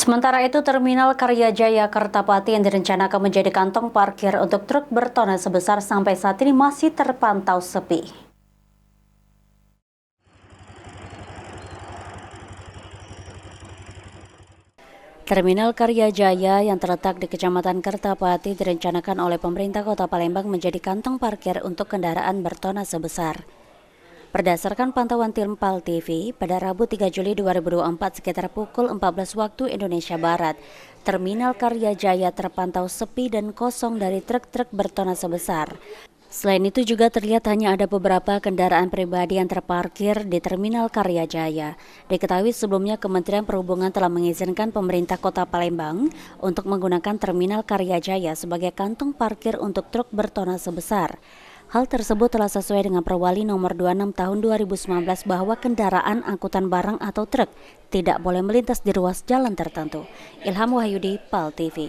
Sementara itu, Terminal Karyajaya Kertapati yang direncanakan menjadi kantong parkir untuk truk bertona sebesar sampai saat ini masih terpantau sepi. Terminal Karyajaya yang terletak di Kecamatan Kertapati direncanakan oleh pemerintah Kota Palembang menjadi kantong parkir untuk kendaraan bertona sebesar. Berdasarkan pantauan tim PAL TV, pada Rabu 3 Juli 2024 sekitar pukul 14 waktu Indonesia Barat, Terminal Karyajaya terpantau sepi dan kosong dari truk-truk bertona sebesar. Selain itu juga terlihat hanya ada beberapa kendaraan pribadi yang terparkir di Terminal Karyajaya. Diketahui sebelumnya Kementerian Perhubungan telah mengizinkan pemerintah Kota Palembang untuk menggunakan Terminal Karyajaya sebagai kantong parkir untuk truk bertona sebesar. Hal tersebut telah sesuai dengan Perwali nomor 26 tahun 2019 bahwa kendaraan angkutan barang atau truk tidak boleh melintas di ruas jalan tertentu. Ilham Wahyudi, PAL TV.